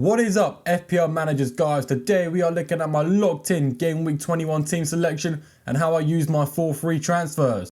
What is up, FPL managers guys? Today we are looking at my locked in game week 21 team selection and how I used my 4 free transfers.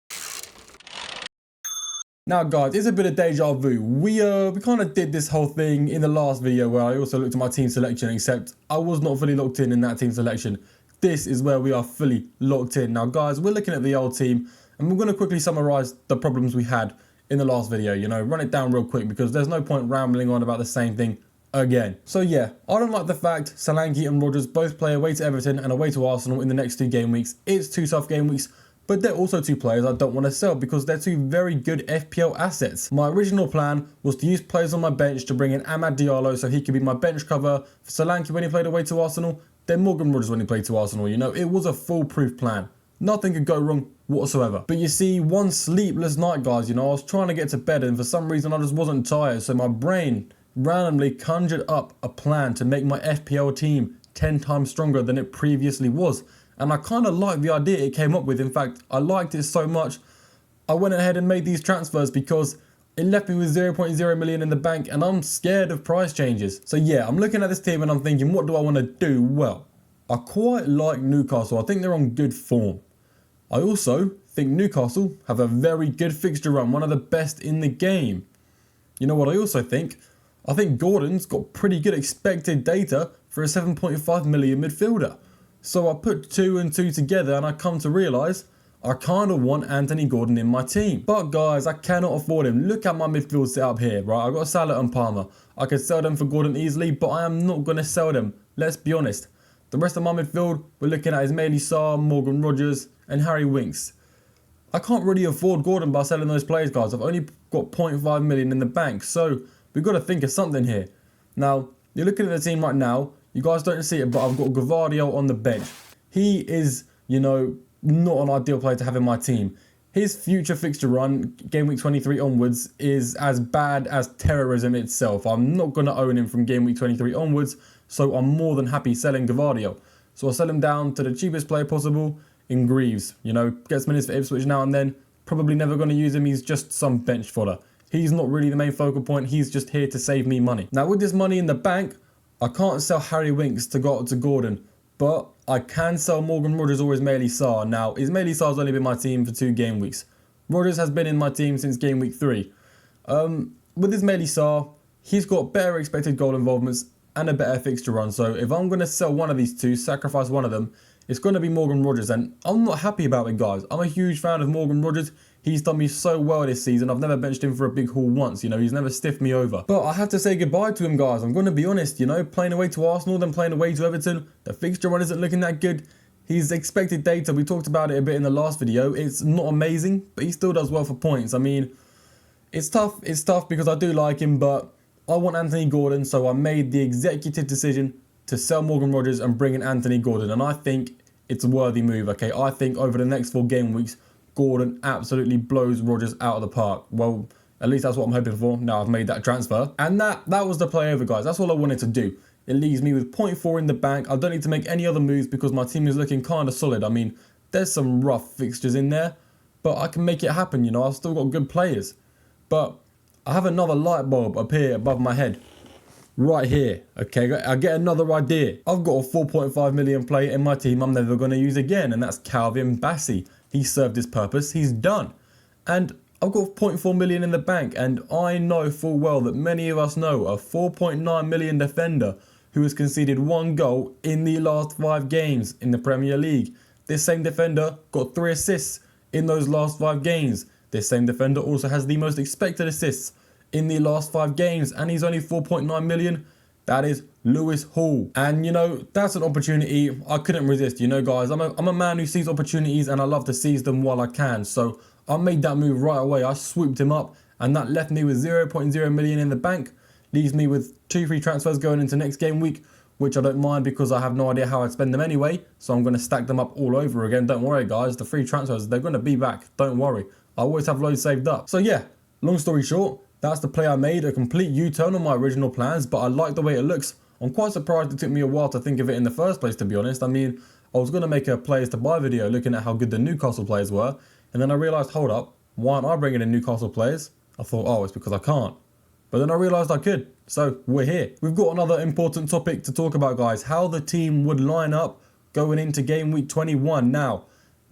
Now guys, it's a bit of deja vu. We kind of did this whole thing in the last video where I also looked at my team selection, except I was not fully locked in that team selection. This is where we are fully locked in. Now guys, we're looking at the old team and we're going to quickly summarize the problems we had in the last video, run it down real quick because there's no point rambling on about the same thing again. So yeah, I don't like the fact Solanke and Rodgers both play away to Everton and away to Arsenal in the next 2 game weeks. It's 2 tough game weeks, but they're also 2 players I don't want to sell because they're 2 very good FPL assets. My original plan was to use players on my bench to bring in Amad Diallo so he could be my bench cover for Solanke when he played away to Arsenal, then Morgan Rodgers when he played to Arsenal. It was a foolproof plan. Nothing could go wrong whatsoever. But you see, one sleepless night guys, I was trying to get to bed and for some reason I just wasn't tired, so my brain randomly conjured up a plan to make my FPL team 10 times stronger than it previously was. And I kind of liked the idea it came up with. In fact, I liked it so much, I went ahead and made these transfers because it left me with 0.0 million in the bank and I'm scared of price changes. So yeah, I'm looking at this team and I'm thinking, what do I want to do? Well, I quite like Newcastle. I think they're on good form. I also think Newcastle have a very good fixture run, one of the best in the game. You know what I also think? I think Gordon's got pretty good expected data for a 7.5 million midfielder. So I put 2 and 2 together and I come to realise I kind of want Anthony Gordon in my team. But guys, I cannot afford him. Look at my midfield setup here, right? I've got Salah and Palmer. I could sell them for Gordon easily, but I am not going to sell them. Let's be honest. The rest of my midfield we're looking at is Ismaila Sarr, Morgan Rodgers and Harry Winks. I can't really afford Gordon by selling those players, guys. I've only got 0.5 million in the bank, so we've got to think of something here. Now, you're looking at the team right now. You guys don't see it, but I've got Gavardio on the bench. He is, not an ideal player to have in my team. His future fixture run, game week 23 onwards, is as bad as terrorism itself. I'm not going to own him from game week 23 onwards, so I'm more than happy selling Gavardio. So I'll sell him down to the cheapest player possible in Greaves. Gets minutes for Ipswich now and then. Probably never going to use him. He's just some bench fodder. He's not really the main focal point. He's just here to save me money. Now, with this money in the bank, I can't sell Harry Winks to go to Gordon, but I can sell Morgan Rodgers or Ismaila Sarr. Now, Ismaila Sarr's only been my team for 2 game weeks. Rodgers has been in my team since game week 3. With Ismaila Sarr, he's got better expected goal involvements and a better fixture run. So if I'm going to sell one of these 2, sacrifice one of them, it's going to be Morgan Rodgers, and I'm not happy about it, guys. I'm a huge fan of Morgan Rodgers. He's done me so well this season. I've never benched him for a big haul once. He's never stiffed me over. But I have to say goodbye to him, guys. I'm going to be honest, playing away to Arsenal, then playing away to Everton. The fixture run isn't looking that good. His expected data, we talked about it a bit in the last video. It's not amazing, but he still does well for points. I mean, it's tough. It's tough because I do like him, but I want Anthony Gordon, so I made the executive decision to sell Morgan Rodgers and bring in Anthony Gordon. And I think it's a worthy move, okay? I think over the next 4 game weeks, Gordon absolutely blows Rodgers out of the park. Well, at least that's what I'm hoping for. Now I've made that transfer. And that was the play over, guys. That's all I wanted to do. It leaves me with 0.4 in the bank. I don't need to make any other moves because my team is looking kind of solid. I mean, there's some rough fixtures in there, but I can make it happen, I've still got good players. But I have another light bulb up here above my head. Right here, okay, I get another idea. I've got a 4.5 million player in my team I'm never going to use again, and that's Calvin Bassey. He served his purpose, he's done. And I've got 0.4 million in the bank, and I know full well that many of us know a 4.9 million defender who has conceded 1 goal in the last 5 games in the Premier League. This same defender got 3 assists in those last 5 games. This same defender also has the most expected assists in the last 5 games, and he's only 4.9 million. That is Lewis Hall. And that's an opportunity I couldn't resist. Guys, I'm a man who sees opportunities and I love to seize them while I can. So I made that move right away. I swooped him up and that left me with 0.0 million in the bank. Leaves me with 2 free transfers going into next game week, which I don't mind because I have no idea how I'd spend them anyway. So I'm going to stack them up all over again. Don't worry, guys. The free transfers, they're going to be back. Don't worry. I always have loads saved up. So yeah, long story short, that's the play I made, a complete U-turn on my original plans, but I like the way it looks. I'm quite surprised it took me a while to think of it in the first place, to be honest. I mean, I was going to make a players to buy video looking at how good the Newcastle players were, and then I realised, hold up, why aren't I bringing in Newcastle players? I thought, oh, it's because I can't. But then I realised I could, so we're here. We've got another important topic to talk about, guys. How the team would line up going into game week 21. Now,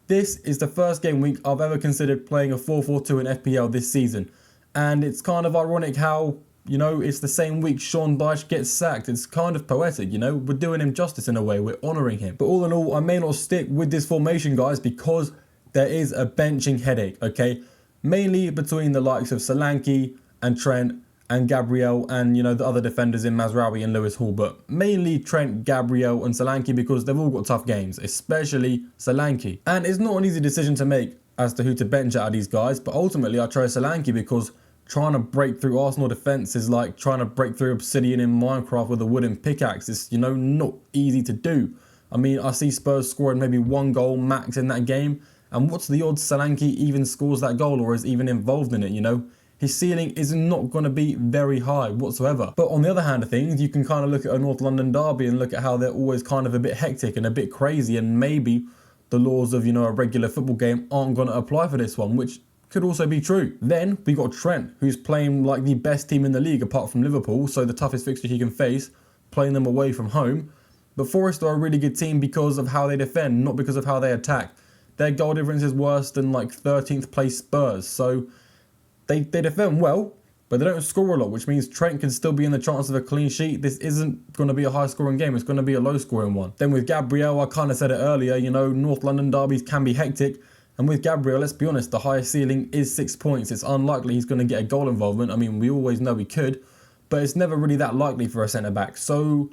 this is the first game week I've ever considered playing a 4-4-2 in FPL this season. And it's kind of ironic how, you know, it's the same week Sean Dyche gets sacked. It's kind of poetic, you know. We're doing him justice in a way. We're honouring him. But all in all, I may not stick with this formation, guys, because there is a benching headache, okay? Mainly between the likes of Solanke and Trent and Gabriel and, you know, the other defenders in Mazraoui and Lewis Hall. But mainly Trent, Gabriel and Solanke because they've all got tough games, especially Solanke. And it's not an easy decision to make as to who to bench out of these guys. But ultimately, I chose Solanke because trying to break through Arsenal defence is like trying to break through obsidian in Minecraft with a wooden pickaxe. It's, you know, not easy to do. I mean, I see Spurs scoring maybe 1 goal max in that game. And what's the odds Solanke even scores that goal or is even involved in it, you know? His ceiling is not going to be very high whatsoever. But on the other hand of things, you can kind of look at a North London derby and look at how they're always kind of a bit hectic and a bit crazy. And maybe the laws of, you know, a regular football game aren't going to apply for this one, which could also be true. Then we got Trent, who's playing like the best team in the league apart from Liverpool. So the toughest fixture he can face, playing them away from home. But Forest are a really good team because of how they defend, not because of how they attack. Their goal difference is worse than like 13th place Spurs. So They defend well, but they don't score a lot, which means Trent can still be in the chance of a clean sheet. This isn't going to be a high-scoring game. It's going to be a low-scoring one. Then with Gabriel, I kind of said it earlier, you know, North London derbies can be hectic. And with Gabriel, let's be honest, the highest ceiling is 6 points. It's unlikely he's going to get a goal involvement. I mean, we always know he could, but it's never really that likely for a centre-back. So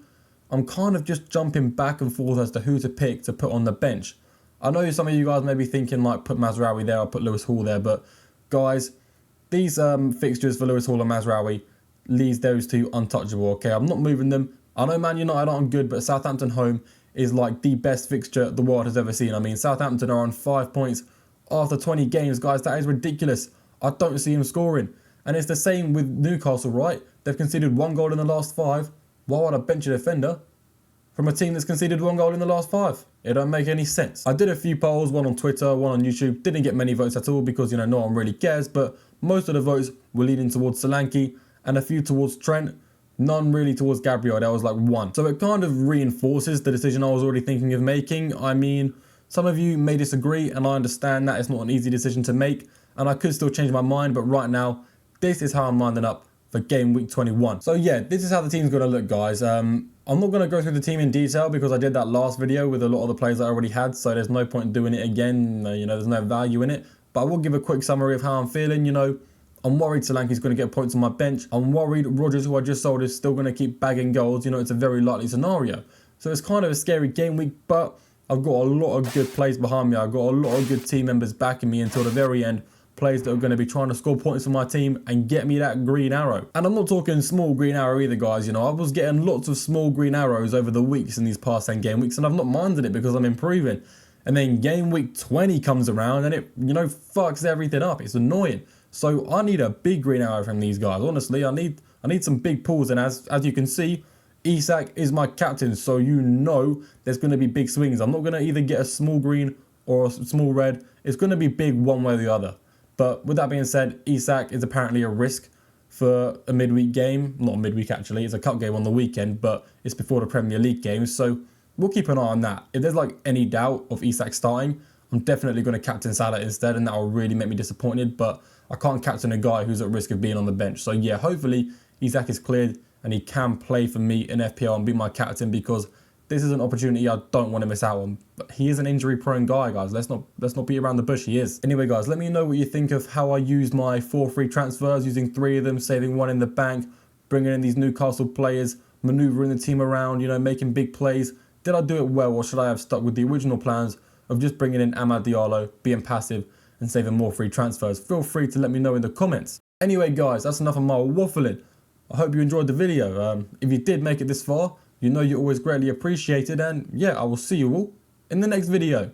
I'm kind of just jumping back and forth as to who to pick to put on the bench. I know some of you guys may be thinking, like, put Mazraoui there or put Lewis Hall there, but guys, these fixtures for Lewis Hall and Mazraoui leaves those two untouchable, okay? I'm not moving them. I know Man United aren't good, but Southampton home is like the best fixture the world has ever seen. I mean, Southampton are on 5 points after 20 games, guys. That is ridiculous. I don't see him scoring. And it's the same with Newcastle, right? They've conceded 1 goal in the last 5. Why would I bench a defender from a team that's conceded 1 goal in the last 5? It don't make any sense. I did a few polls, one on Twitter, one on YouTube. Didn't get many votes at all because, you know, no one really cares. But most of the votes were leaning towards Solanke and a few towards Trent. None really towards Gabriel. There was like 1. So it kind of reinforces the decision I was already thinking of making. I mean, some of you may disagree and I understand that it's not an easy decision to make. And I could still change my mind. But right now, this is how I'm lining up for game week 21. So yeah, this is how the team's going to look, guys. I'm not going to go through the team in detail because I did that last video with a lot of the players I already had, so there's no point in doing it again. You know, there's no value in it. But I will give a quick summary of how I'm feeling. You know, I'm worried Solanke's going to get points on my bench. I'm worried Rodgers, who I just sold, is still going to keep bagging goals. You know, it's a very likely scenario. So it's kind of a scary game week, but I've got a lot of good plays behind me. I've got a lot of good team members backing me until the very end. Players that are going to be trying to score points for my team and get me that green arrow. And I'm not talking small green arrow either, guys. You know, I was getting lots of small green arrows over the weeks in these past 10 game weeks, and I've not minded it because I'm improving. And then game week 20 comes around and it, you know, fucks everything up. It's annoying. So I need a big green arrow from these guys. Honestly, I need some big pulls. And as you can see, Isak is my captain, so you know there's going to be big swings. I'm not going to either get a small green or a small red. It's going to be big one way or the other. But with that being said, Isak is apparently a risk for a midweek game. Not a midweek, actually. It's a cup game on the weekend, but it's before the Premier League game. So we'll keep an eye on that. If there's like any doubt of Isak starting, I'm definitely going to captain Salah instead, and that will really make me disappointed. But I can't captain a guy who's at risk of being on the bench. So yeah, hopefully Isak is cleared and he can play for me in FPL and be my captain, because this is an opportunity I don't want to miss out on. But he is an injury-prone guy, guys. Let's not beat around the bush. He is. Anyway, guys, let me know what you think of how I used my 4 free transfers, using 3 of them, saving 1 in the bank, bringing in these Newcastle players, manoeuvring the team around, you know, making big plays. Did I do it well, or should I have stuck with the original plans of just bringing in Amad Diallo, being passive, and saving more free transfers? Feel free to let me know in the comments. Anyway, guys, that's enough of my waffling. I hope you enjoyed the video. If you did make it this far, you know you're always greatly appreciated, and yeah, I will see you all in the next video.